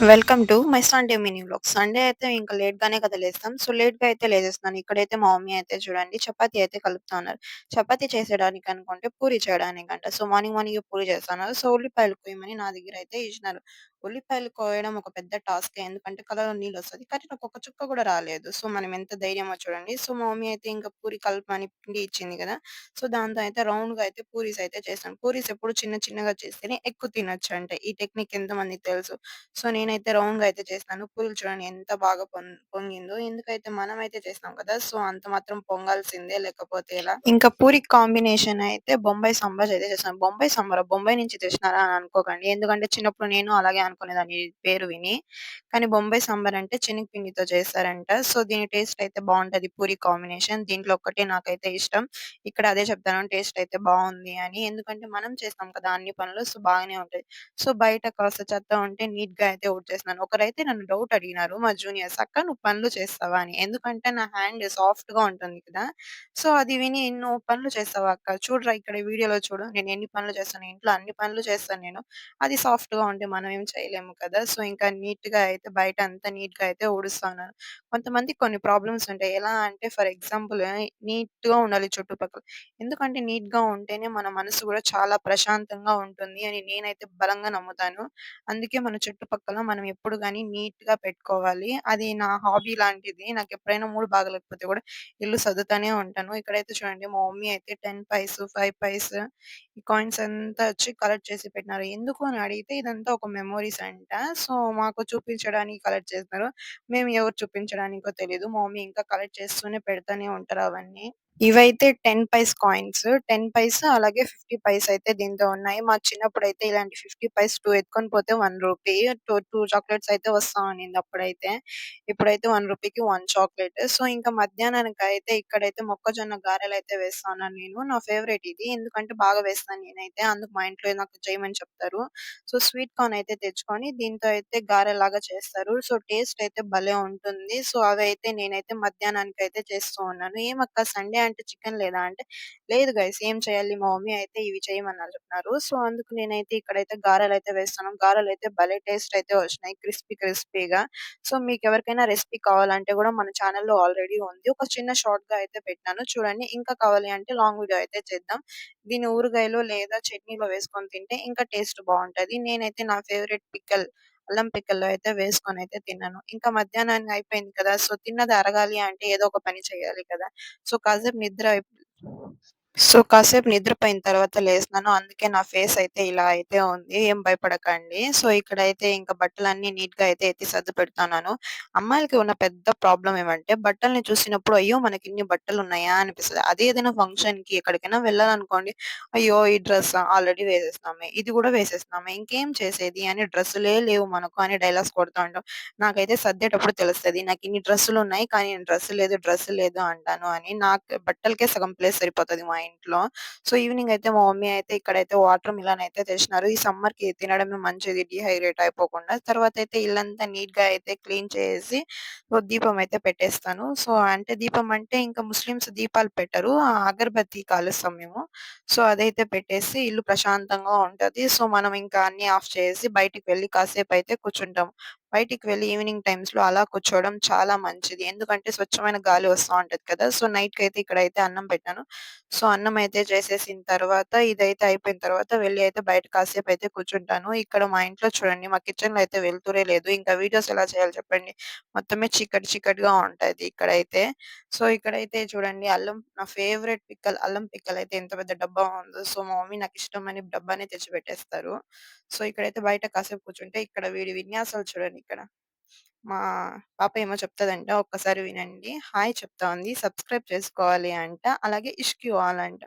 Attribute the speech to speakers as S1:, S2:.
S1: Welcome to my Sunday mini vlog. Sunday అయితే ఇంకా లేట్‌గానే కదా లేస్తాం. సో, లేట్‌గా అయితే లేసేస్తున్నాను. ఇక్కడైతే మా మమ్మీ అయితే చూడండి చపాతీ అయితే కలుపుతా ఉన్నారు. చపాతీ చేసేయడానికి అనుకుంటే పూరి చేయడానికంట. సో, మార్నింగ్ మార్నింగే పూరి చేస్తన్నారు. సో, ఉల్లిపాయలు కోయమని నా దగ్గర అయితే ఇచ్చినారు. ఉల్లిపాయలు కోయడం ఒక పెద్ద టాస్కే. ఎందుకంటే కళ్ళలో నీళ్ళొస్తది. కానీ నాకు ఒక చుక్క కూడా రాలేదు. సో, మనం ఎంత ధైర్యమో చూడండి. సో, మా మమ్మీ అయితే ఇంకా పూరి కలపమని పిండి ఇచ్చింది కదా! సో, దాంతో అయితే రౌండ్‌గా అయితే పూరీస్ అయితే చేశాను. పూరీస్ ఎప్పుడు చిన్న చిన్నగా చేస్తేనే ఎక్కువ తినొచ్చంట. ఈ టెక్నిక్ ఎంతమందికి తెలుసు? సో, నేనైతే రౌండ్‌గా అయితే చేసినాను. పూరీలు చూడండి ఎంత బాగా పొంగిందో. ఎందుకైతే మనమైతే చేస్తాం కదా! సో, అంత మాత్రం పొంగాల్సిందే లేకపోతే ఎలా? ఇంకా పూరి కాంబినేషన్ అయితే బొంబాయి సంబార్ అయితే చేశాను. బొంబాయి సంబారా? బొంబాయి నుంచి తెచ్చినారా అని అనుకోకండి. ఎందుకంటే చిన్నప్పుడు నేను అలాగే అనుకునేదాన్ని ఈ పేరు విని. కానీ బొంబాయి సాంబార్ అంటే శనగపిండితో చేస్తారంట. సో, దీని టేస్ట్ అయితే బావుంటది పూరి కాంబినేషన్. దీంట్లో ఒక్కటే నాకైతే ఇష్టం. ఇక్కడ అదే చెప్తాను టేస్ట్ అయితే బావుంది అని. ఎందుకంటే మనం చేస్తాం కదా అన్ని పనులు. సో, బాగానే ఉంటది. సో, బయట కాస్త చెత్త ఉంటే నీట్‌గా అయితే ఊడ్చేస్తున్నాను. ఒకరైతే నన్ను డౌట్ అడిగినారు మా జూనియర్స్, "అక్క నువ్వు పనులు చేస్తావా?" అని. ఎందుకంటే నా హ్యాండ్ సాఫ్ట్‌గా ఉంటుంది కదా! సో, అది విని "నువ్వు పనులు చేస్తావా అక్క? చూడురా ఇక్కడ వీడియోలో చూడు నేను ఎన్ని పనులు చేస్తానో. ఇంట్లో అన్ని పనులు చేస్తాను నేను. అది సాఫ్ట్‌గా ఉంటే మనం ఏం చేయలేము కదా!" సో, ఇంకా నీట్‌గా అయితే బయట అంతా నీట్‌గా అయితే ఊడుస్తా ఉన్నాను. కొంతమందికి కొన్ని ప్రాబ్లమ్స్ ఉంటాయి. ఎలా అంటే ఫర్ ఎగ్జాంపుల్ నీట్‌గా ఉండాలి చుట్టుపక్కల. ఎందుకంటే నీట్‌గా ఉంటేనే మన మనసు గూడా చాలా ప్రశాంతంగా ఉంటుంది అని నేనైతే బలంగా నమ్ముతాను. అందుకే మన చుట్టుపక్కల మనం ఎప్పుడు గాని నీట్‌గా పెట్టుకోవాలి. అది నా హాబీ లాంటిది. నాకెప్పుడైనా మూడ్ బాగాలేకపోతే గూడా ఇల్లు సర్దుతానే ఉంటాను. ఇక్కడైతే చూడండి మా మమ్మీ అయితే 10 పైస్, 5 పైస్ ఈ కాయిన్స్ అంతా వచ్చి కలెక్ట్ చేసి పెట్టినారు. ఎందుకు అని అడిగితే ఇదంతా ఒక మెమోరీస్ అంట. సో, మాకు చూపించడానికి కలెక్ట్ చేస్తున్నారు. మేము ఎవరు చూపించడానికో తెలీదు. మా మమ్మీ ఇంకా కలెక్ట్ చేస్తూనే పెడతానే ఉంటారు అవన్నీ. ఇవైతే 10 పైస్ కాయిన్స్. 10 పైస్ అలాగే 50 పైస్ అయితే దీంతో ఉన్నాయి. మా చిన్నప్పుడైతే ఇలాంటి 50 పైస్ 2 ఎత్తుకొని పోతే రూ. 1 2 చాక్లెట్స్ అయితే వస్తా ఉన్నింది అప్పుడైతే. ఇప్పుడైతే రూ. 1కి 1 చాక్లెట్. సో, ఇంకా మధ్యాహ్నానికైతే ఇక్కడైతే మొక్కజొన్న గారెలైతే వేస్తా ఉన్నాను నేను. నా ఫేవరెట్ ఇది. ఎందుకంటే బాగా వేస్తాను నేనైతే. అందుకు మా ఇంట్లో నాకు చేయమని చెప్తారు. సో, స్వీట్ కార్న్ అయితే తెచ్చుకొని దీంతో అయితే గారెలాగా చేస్తారు. సో, టేస్ట్ అయితే భలే ఉంటుంది. సో, అవైతే నేనైతే మధ్యాహ్నానికైతే చేస్తూ ఉన్నాను. "ఏమక్క సండే అంటే చికెన్ లేదా?" అంటే, "లేదు గైస్ ఏం చేయాలి మా మమ్మీ అయితే ఇవి చేయమన్నారు" చెప్పినారు. సో, అందుకు నేనైతే ఇక్కడైతే గారెలైతే వేస్తున్నాను. గారెలైతే భలే టేస్ట్ అయితే వచ్చినాయి. క్రిస్పీగా. సో, మీకెవరికైనా రెసిపీ కావాలంటే గూడా మన ఛానెల్‌లో ఆల్రెడీ ఉంది. ఒక చిన్న షార్ట్‌గా అయితే పెట్టాను. చూడండి. ఇంకా కావాలి అంటే లాంగ్ వీడియో అయితే చేద్దాం. దీన్ని ఊరగాయలో లేదా చట్నీలో వేసుకొని తింటే ఇంకా టేస్ట్ బావుంటది. నేనైతే నా ఫేవరెట్ పిక్కల్ అల్లం పిక్కల్లో అయితే వేసుకొనైతే తిన్నాను. ఇంకా మధ్యాహ్నానికి అయిపోయింది కదా! సో, తిన్నది అరగాలి అంటే ఏదో ఒక పని చేయాలి కదా! సో, కాసేపు కాసేపు నిద్రపోయిన తర్వాత లేసినాను. అందుకే నా ఫేస్ అయితే ఇలా అయితే ఉంది. ఏం భయపడకండి. సో, ఇక్కడైతే ఇంక బట్టలన్నీ నీట్‌గా అయితే ఎత్తి సర్ది పెడుతున్నాను. అమ్మాయిలకి ఉన్న పెద్ద ప్రాబ్లమ్ ఏమంటే బట్టల్ని చూసినప్పుడు అయ్యో! మనకిన్ని బట్టలున్నాయా అనిపిస్తది. అదే ఏదైనా ఫంక్షన్‌కి ఎక్కడికైనా వెళ్ళాలనుకోండి, అయ్యో! ఈ డ్రెస్సా ఆల్రెడీ వేసేసినామే, ఇది కూడా వేసేసినామే, ఇంకేం చేసేది అని డ్రెస్సులే లేవు మనకు అని డైలాగ్స్ కొడతా ఉంటాం. నాకైతే సర్దేటప్పుడు తెలుస్తది. నాకిన్ని డ్రెస్సులున్నాయి. కానీ నేను డ్రెస్ లేదు అంటాను అని. నాకు బట్టలకే సగం ప్లేస్ సరిపోతది మా ఇంట్లో. సో, ఈవినింగ్ అయితే మా మమ్మీ అయితే ఇక్కడైతే వాటర్ మిలన్ అయితే తెచ్చినారు. ఈ సమ్మర్‌కి తినడమే మంచిది డీహైడ్రేట్ అయిపోకుండా. తర్వాతయితే ఇల్లంతా నీట్‌గా అయితే క్లీన్ చేసేసి దీపం అయితే పెట్టేస్తాను. సో, అంటే దీపం అంటే ఇంకా ముస్లిమ్స్ దీపాలు పెట్టరు. అగరబత్తి కాలుస్తాం మేము. సో, అదైతే పెట్టేసి ఇల్లు ప్రశాంతంగా ఉంటది. సో, మనం ఇంకా అన్నీ ఆఫ్ చేసేసి బయటికి వెళ్లి కాసేపయితే కూర్చుంటాం. బయటికి వెళ్లి ఈవినింగ్ టైమ్స్‌లో అలా కూర్చోవడం చాలా మంచిది. ఎందుకంటే స్వచ్ఛమైన గాలి వస్తా ఉంటది కదా! సో, నైట్‌కైతే ఇక్కడైతే అన్నం పెట్టాను. సో, అన్నం అయితే చేసేసిన తర్వాత ఇదైతే అయిపోయిన తర్వాత వెళ్లి అయితే బయట కాసేపయితే కూర్చుంటాను. ఇక్కడ మా ఇంట్లో చూడండి మా కిచెన్‌లో అయితే వెలుతురే లేదు. ఇంకా వీడియోస్ ఎలా చేయాలో చెప్పండి? మొత్తమే చీకటిగా ఉంటది ఇక్కడైతే. సో, ఇక్కడైతే చూడండి నా ఫేవరెట్ అల్లం పిక్కల్ అయితే ఎంత పెద్ద డబ్బా ఉందో. సో, మా మమ్మీ నాకిష్టమని డబ్బానే తెచ్చిపెట్టేస్తారు. సో, ఇక్కడైతే బయట కాసేపు కూర్చుంటే ఇక్కడ వీడి విన్యాసాలు చూడండి ఇక్కడ. మా పాప ఏమో చెప్తదంట ఒక్కసారి వినండి. హాయ్ చెప్తా ఉంది. సబ్స్క్రైబ్ చేసుకోవాలి అంట. అలాగే ఇష్క్ యూ ఆల్ అంట.